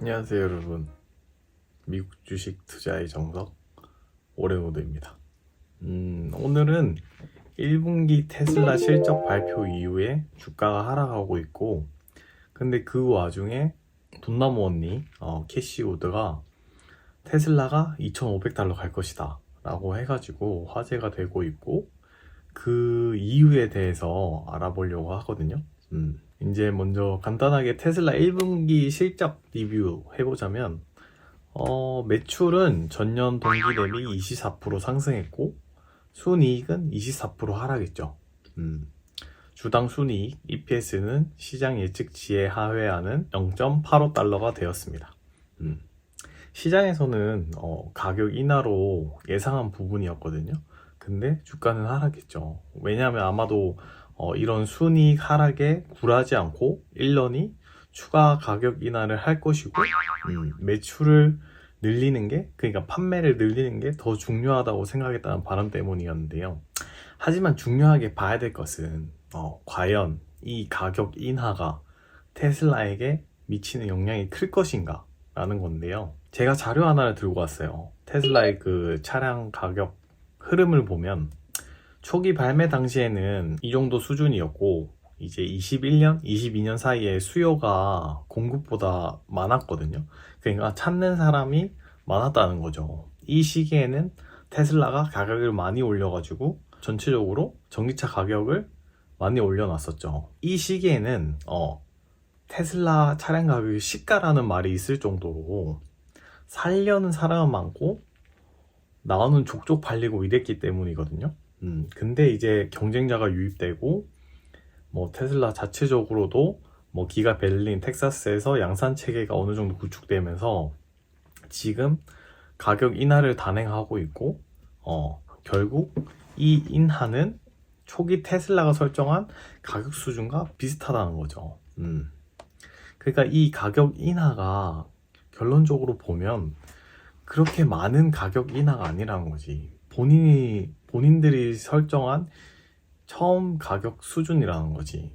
안녕하세요 여러분. 미국 주식 투자의 정석 오레오드입니다. 오늘은 1분기 테슬라 실적 발표 이후에 주가가 하락하고 있고, 근데 그 와중에 돈나무 언니 캐시우드가 테슬라가 $2,500 갈 것이다 라고 해가지고 화제가 되고 있고, 그 이유에 대해서 알아보려고 하거든요. 이제 먼저 간단하게 테슬라 1분기 실적 리뷰 해보자면, 매출은 전년 동기 대비 24% 상승했고, 순이익은 24% 하락했죠. 주당 순이익 EPS는 시장 예측치에 하회하는 0.85달러가 되었습니다. 시장에서는 가격 인하로 예상한 부분이었거든요. 근데 주가는 하락했죠. 왜냐하면 아마도 이런 순이익 하락에 굴하지 않고 1년이 추가 가격 인하를 할 것이고, 매출을 늘리는 게, 그러니까 판매를 늘리는 게 더 중요하다고 생각했다는 바람 때문이었는데요. 하지만 중요하게 봐야 될 것은 과연 이 가격 인하가 테슬라에게 미치는 영향이 클 것인가 라는 건데요. 제가 자료 하나를 들고 왔어요. 테슬라의 그 차량 가격 흐름을 보면 초기 발매 당시에는 이 정도 수준이었고, 이제 21년, 22년 사이에 수요가 공급보다 많았거든요. 그러니까 찾는 사람이 많았다는 거죠. 이 시기에는 테슬라가 가격을 많이 올려가지고 전체적으로 전기차 가격을 많이 올려놨었죠. 이 시기에는 테슬라 차량 가격이 시가라는 말이 있을 정도로 살려는 사람은 많고 나오는 족족 팔리고 이랬기 때문이거든요. 근데 이제 경쟁자가 유입되고, 테슬라 자체적으로도 기가 베를린, 텍사스에서 양산 체계가 어느 정도 구축되면서 지금 가격 인하를 단행하고 있고, 결국 이 인하는 초기 테슬라가 설정한 가격 수준과 비슷하다는 거죠. 그러니까 이 가격 인하가 결론적으로 보면 그렇게 많은 가격 인하가 아니라는 거지. 본인들이 설정한 처음 가격 수준이라는 거지.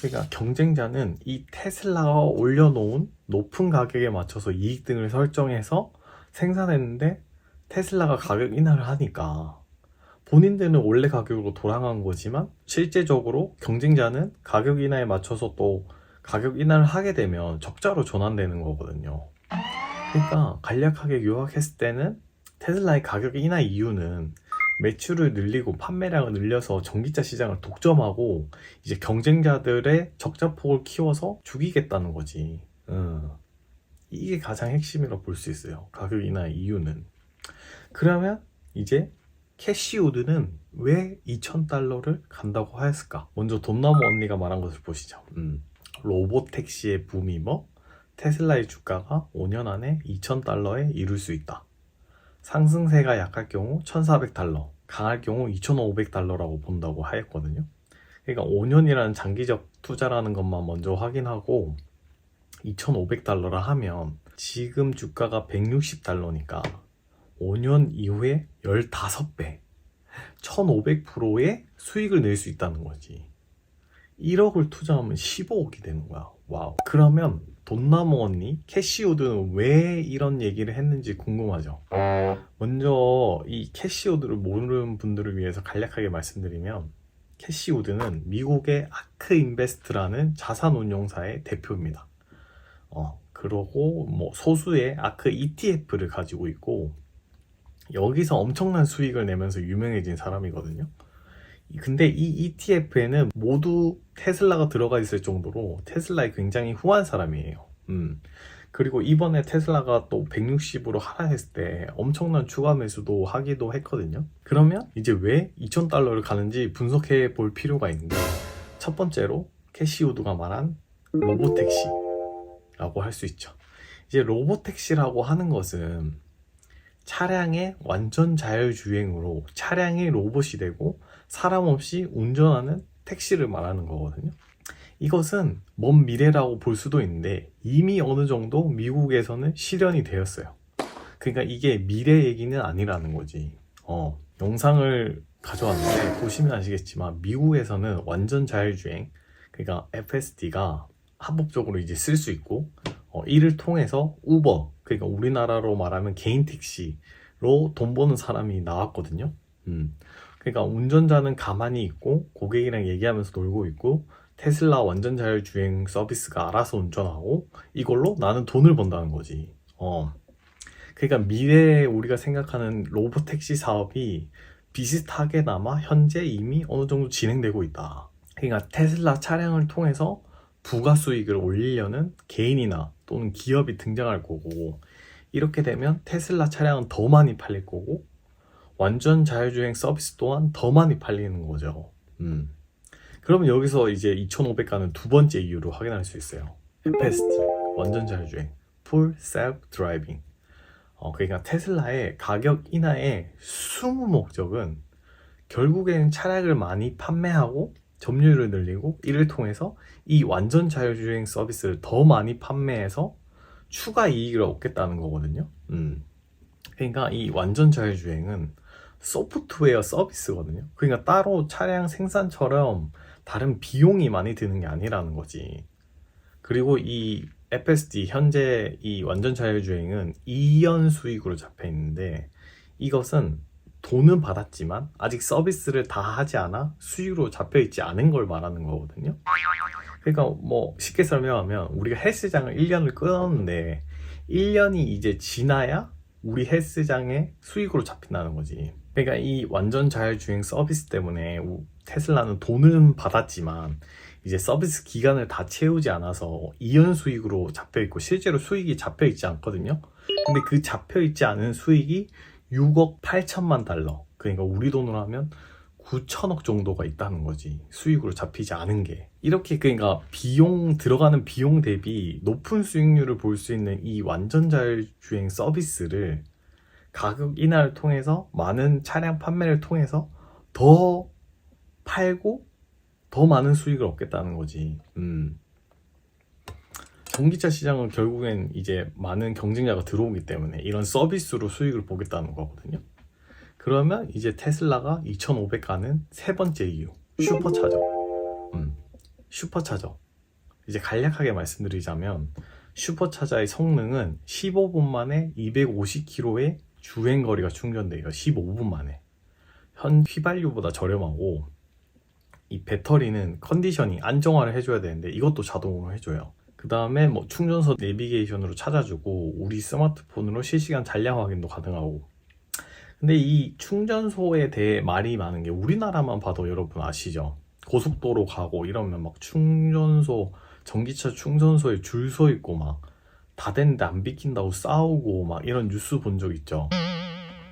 그러니까 경쟁자는 이 테슬라가 올려놓은 높은 가격에 맞춰서 이익 등을 설정해서 생산했는데, 테슬라가 가격 인하를 하니까 본인들은 원래 가격으로 돌아간 거지만 실제적으로 경쟁자는 가격 인하에 맞춰서 또 가격 인하를 하게 되면 적자로 전환되는 거거든요. 그러니까 간략하게 요약했을 때는 테슬라의 가격 인하 이유는 매출을 늘리고 판매량을 늘려서 전기차 시장을 독점하고 이제 경쟁자들의 적자폭을 키워서 죽이겠다는 거지. 이게 가장 핵심이라고 볼 수 있어요. 가격 인하 이유는. 그러면 이제 캐시우드는 왜 $2,000를 간다고 하였을까? 먼저 돈나무 언니가 말한 것을 보시죠. 로보택시의 붐이 테슬라의 주가가 5년 안에 $2,000에 이룰 수 있다. 상승세가 약할 경우 $1,400, 강할 경우 $2,500라고 본다고 하였거든요. 그러니까 5년이라는 장기적 투자라는 것만 먼저 확인하고 $2,500라 하면 지금 주가가 $160니까 5년 이후에 15배, 1,500%의 수익을 낼 수 있다는 거지. 1억을 투자하면 15억이 되는 거야. 와우. 그러면 돈나무 언니 캐시우드는 왜 이런 얘기를 했는지 궁금하죠? 먼저 이 캐시우드를 모르는 분들을 위해서 간략하게 말씀드리면, 캐시우드는 미국의 아크인베스트라는 자산운용사의 대표입니다. 그러고 소수의 아크 ETF를 가지고 있고, 여기서 엄청난 수익을 내면서 유명해진 사람이거든요. 근데 이 ETF에는 모두 테슬라가 들어가 있을 정도로 테슬라에 굉장히 후한 사람이에요. 그리고 이번에 테슬라가 또 160으로 하락했을 때 엄청난 추가 매수도 하기도 했거든요. 그러면 이제 왜 $2,000를 가는지 분석해 볼 필요가 있는데, 첫 번째로 캐시우드가 말한 로보택시라고 할 수 있죠. 이제 로보택시라고 하는 것은 차량의 완전 자율주행으로 차량이 로봇이 되고 사람 없이 운전하는 택시를 말하는 거거든요. 이것은 먼 미래라고 볼 수도 있는데 이미 어느 정도 미국에서는 실현이 되었어요. 그러니까 이게 미래 얘기는 아니라는 거지. 영상을 가져왔는데 보시면 아시겠지만 미국에서는 완전 자율주행, 그러니까 FSD가 합법적으로 이제 쓸 수 있고, 이를 통해서 우버, 그러니까 우리나라로 말하면 개인 택시로 돈 버는 사람이 나왔거든요. 그러니까 운전자는 가만히 있고 고객이랑 얘기하면서 놀고 있고 테슬라 완전 자율주행 서비스가 알아서 운전하고 이걸로 나는 돈을 번다는 거지. 그러니까 미래에 우리가 생각하는 로보택시 사업이 비슷하게나마 현재 이미 어느 정도 진행되고 있다. 그러니까 테슬라 차량을 통해서 부가 수익을 올리려는 개인이나 또는 기업이 등장할 거고, 이렇게 되면 테슬라 차량은 더 많이 팔릴 거고 완전 자율주행 서비스 또한 더 많이 팔리는 거죠. 그러면 여기서 이제 2,500가는 두 번째 이유로 확인할 수 있어요. FSD, 완전 자율주행, Full Self Driving. 그러니까 테슬라의 가격 인하의 숨은 목적은 결국에는 차량을 많이 판매하고 점유율을 늘리고 이를 통해서 이 완전 자율주행 서비스를 더 많이 판매해서 추가 이익을 얻겠다는 거거든요. 그러니까 이 완전 자율주행은 소프트웨어 서비스거든요. 그러니까 따로 차량 생산처럼 다른 비용이 많이 드는 게 아니라는 거지. 그리고 이 FSD, 현재 이 완전 자율주행은 2연 수익으로 잡혀 있는데, 이것은 돈은 받았지만 아직 서비스를 다 하지 않아 수익으로 잡혀 있지 않은 걸 말하는 거거든요. 그러니까 뭐 쉽게 설명하면 우리가 헬스장을 1년을 끊었는데 1년이 이제 지나야 우리 헬스장의 수익으로 잡힌다는 거지. 그러니까 이 완전 자율주행 서비스 때문에 테슬라는 돈은 받았지만 이제 서비스 기간을 다 채우지 않아서 2연 수익으로 잡혀 있고 실제로 수익이 잡혀 있지 않거든요. 근데 그 잡혀 있지 않은 수익이 6억 8천만 달러, 그러니까 우리 돈으로 하면 9천억 정도가 있다는 거지. 수익으로 잡히지 않은 게. 이렇게 그러니까 들어가는 비용 대비 높은 수익률을 볼 수 있는 이 완전 자율주행 서비스를 가격 인하를 통해서 많은 차량 판매를 통해서 더 팔고 더 많은 수익을 얻겠다는 거지. 전기차 시장은 결국엔 이제 많은 경쟁자가 들어오기 때문에 이런 서비스로 수익을 보겠다는 거거든요. 그러면 이제 테슬라가 2,500 가는 세 번째 이유, 슈퍼차저. 슈퍼차저. 이제 간략하게 말씀드리자면 슈퍼차저의 성능은 15분 만에 250km의 주행거리가 충전돼요. 15분 만에. 현 휘발유보다 저렴하고, 이 배터리는 컨디셔닝, 안정화를 해줘야 되는데 이것도 자동으로 해줘요. 그 다음에 뭐 충전소 내비게이션으로 찾아주고 우리 스마트폰으로 실시간 잔량 확인도 가능하고. 근데 이 충전소에 대해 말이 많은 게 우리나라만 봐도 여러분 아시죠? 고속도로 가고 이러면 막 충전소, 전기차 충전소에 줄 서 있고 막 다 됐는데 안 비킨다고 싸우고 막 이런 뉴스 본 적 있죠?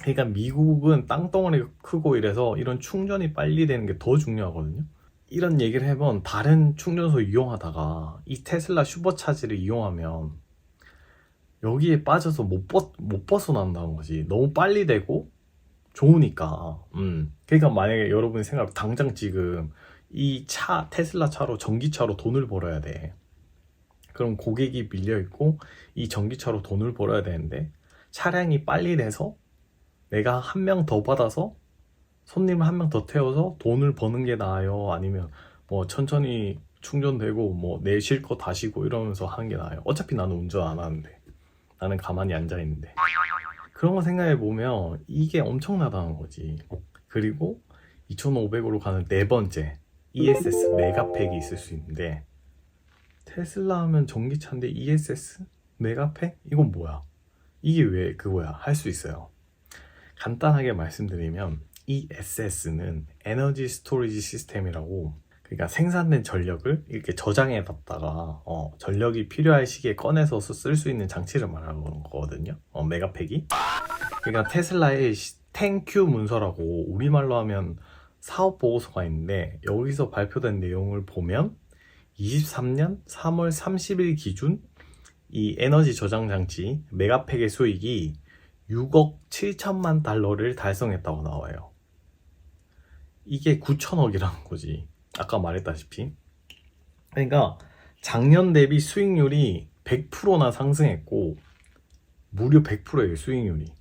그러니까 미국은 땅덩어리가 크고 이래서 이런 충전이 빨리 되는 게 더 중요하거든요. 이런 얘기를 해보면 다른 충전소 이용하다가 이 테슬라 슈퍼차지를 이용하면 여기에 빠져서 못 벗어난다는 거지. 너무 빨리 되고 좋으니까. 그러니까 만약에 여러분이 생각, 당장 지금 이 테슬라 차로, 전기차로 돈을 벌어야 돼. 그럼 고객이 밀려있고 이 전기차로 돈을 벌어야 되는데 차량이 빨리 돼서 내가 한 명 더 받아서 손님을 한 명 더 태워서 돈을 버는 게 나아요? 아니면 뭐 천천히 충전되고 뭐 내 쉴 거 다 쉬고 이러면서 하는 게 나아요? 어차피 나는 운전 안 하는데, 나는 가만히 앉아 있는데. 그런 거 생각해 보면 이게 엄청나다는 거지. 그리고 2,500으로 가는 네 번째, ESS 메가팩이 있을 수 있는데, 테슬라 하면 전기차인데 ESS 메가팩? 이건 뭐야? 이게 왜 그거야? 할 수 있어요. 간단하게 말씀드리면 ESS는 에너지 스토리지 시스템이라고, 그러니까 생산된 전력을 이렇게 저장해 놨다가 전력이 필요할 시기에 꺼내서 쓸 수 있는 장치를 말하는 거거든요. 메가팩이. 그러니까 테슬라의 땡큐 문서라고 우리말로 하면 사업 보고서가 있는데, 여기서 발표된 내용을 보면 23년 3월 30일 기준 이 에너지 저장 장치 메가팩의 수익이 6억 7천만 달러를 달성했다고 나와요. 이게 9천억이라는 거지. 아까 말했다시피. 그러니까 작년 대비 수익률이 100%나 상승했고, 무려 100%예요, 수익률이.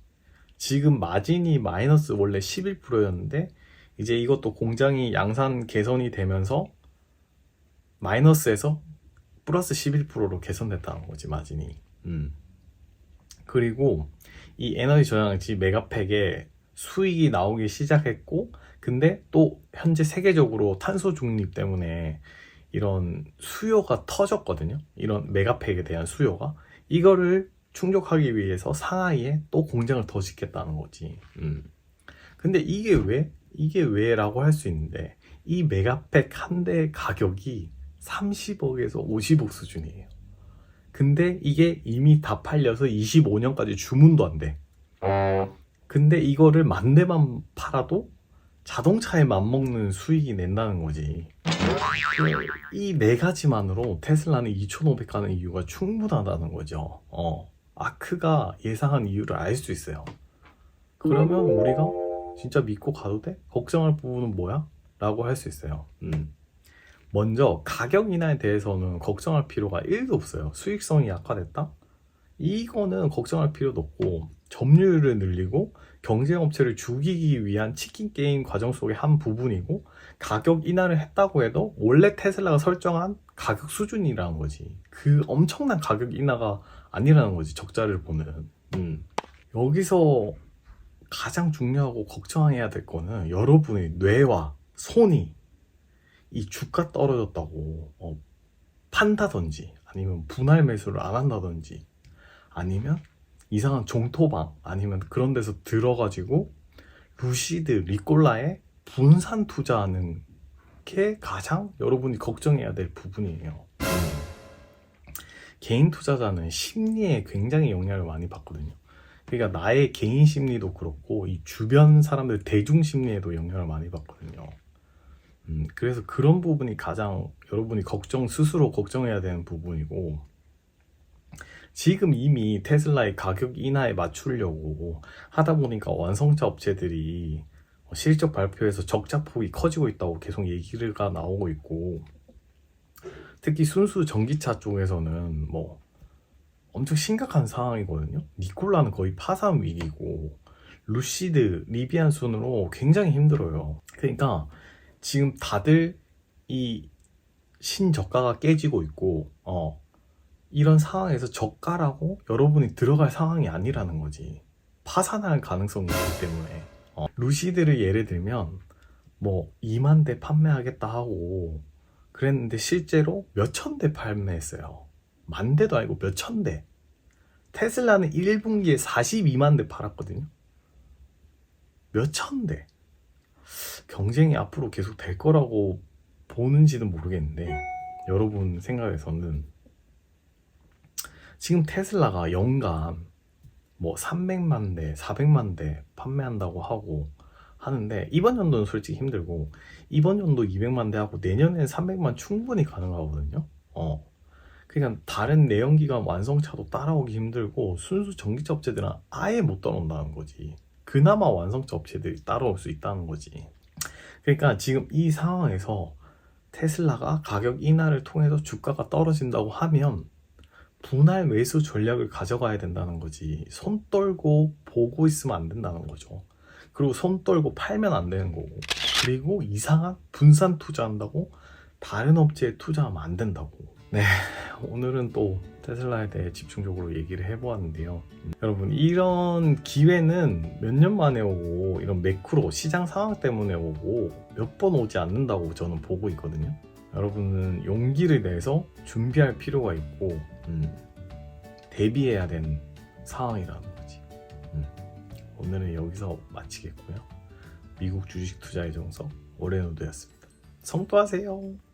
지금 마진이 마이너스 원래 11%였는데 이제 이것도 공장이 양산 개선이 되면서 마이너스에서 플러스 11%로 개선됐다는 거지, 마진이. 그리고 이 에너지 저장장치 메가팩에 수익이 나오기 시작했고, 근데 또 현재 세계적으로 탄소 중립 때문에 이런 수요가 터졌거든요. 이런 메가팩에 대한 수요가. 이거를 충족하기 위해서 상하이에 또 공장을 더 짓겠다는 거지. 근데 이게 왜라고 할 수 있는데, 이 메가팩 한 대 가격이 30억에서 50억 수준이에요. 근데 이게 이미 다 팔려서 25년까지 주문도 안 돼. 근데 이거를 10,000대만 팔아도 자동차에 맞먹는 수익이 낸다는 거지. 이 네 가지만으로 테슬라는 2,500 가는 이유가 충분하다는 거죠. 아크가 예상한 이유를 알 수 있어요. 그러면 우리가 진짜 믿고 가도 돼? 걱정할 부분은 뭐야? 라고 할 수 있어요. 먼저 가격 인하에 대해서는 걱정할 필요가 1도 없어요. 수익성이 약화됐다? 이거는 걱정할 필요도 없고, 점유율을 늘리고 경쟁업체를 죽이기 위한 치킨 게임 과정 속의 한 부분이고, 가격 인하를 했다고 해도 원래 테슬라가 설정한 가격 수준이라는 거지. 그 엄청난 가격 인하가 아니라는 거지, 적자를 보면. 여기서 가장 중요하고 걱정해야 될 거는 여러분의 뇌와 손이 이 주가 떨어졌다고 판다든지, 아니면 분할 매수를 안 한다든지, 아니면 이상한 종토방, 아니면 그런 데서 들어가지고 루시드, 리콜라에 분산 투자하는 게 가장 여러분이 걱정해야 될 부분이에요. 개인 투자자는 심리에 굉장히 영향을 많이 받거든요. 그러니까 나의 개인 심리도 그렇고 이 주변 사람들 대중 심리에도 영향을 많이 받거든요. 그래서 그런 부분이 가장 여러분이 스스로 걱정해야 되는 부분이고, 지금 이미 테슬라의 가격 인하에 맞추려고 하다 보니까 완성차 업체들이 실적 발표에서 적자폭이 커지고 있다고 계속 얘기가 나오고 있고, 특히 순수 전기차 쪽에서는 뭐 엄청 심각한 상황이거든요. 니콜라는 거의 파산 위기고, 루시드, 리비안 순으로 굉장히 힘들어요. 그러니까 지금 다들 이 신저가가 깨지고 있고, 이런 상황에서 저가라고 여러분이 들어갈 상황이 아니라는 거지. 파산할 가능성이 있기 때문에. 루시드를 예를 들면 뭐 2만 대 판매하겠다 하고 그랬는데 실제로 몇천 대 판매했어요. 만 대도 아니고 몇천 대. 테슬라는 1분기에 42만 대 팔았거든요. 몇천 대. 경쟁이 앞으로 계속 될 거라고 보는지는 모르겠는데, 여러분 생각에서는 지금 테슬라가 연간 뭐 300만 대, 400만 대 판매한다고 하는데, 이번 연도는 솔직히 힘들고, 이번 연도 200만 대 하고 내년에는 300만 충분히 가능하거든요. 그러니까 다른 내연기관 완성차도 따라오기 힘들고, 순수 전기차 업체들은 아예 못 따라온다는 거지. 그나마 완성차 업체들이 따라올 수 있다는 거지. 그러니까 지금 이 상황에서 테슬라가 가격 인하를 통해서 주가가 떨어진다고 하면 분할 매수 전략을 가져가야 된다는 거지. 손 떨고 보고 있으면 안 된다는 거죠. 그리고 손 떨고 팔면 안 되는 거고, 그리고 이상한 분산 투자한다고 다른 업체에 투자하면 안 된다고. 네, 오늘은 또 테슬라에 대해 집중적으로 얘기를 해보았는데요. 여러분, 이런 기회는 몇 년 만에 오고, 이런 매크로 시장 상황 때문에 오고 몇 번 오지 않는다고 저는 보고 있거든요. 여러분은 용기를 내서 준비할 필요가 있고, 대비해야 되는 상황이라는 거지. 오늘은 여기서 마치겠고요. 미국 주식 투자의 정석 오레노드였습니다. 성투하세요.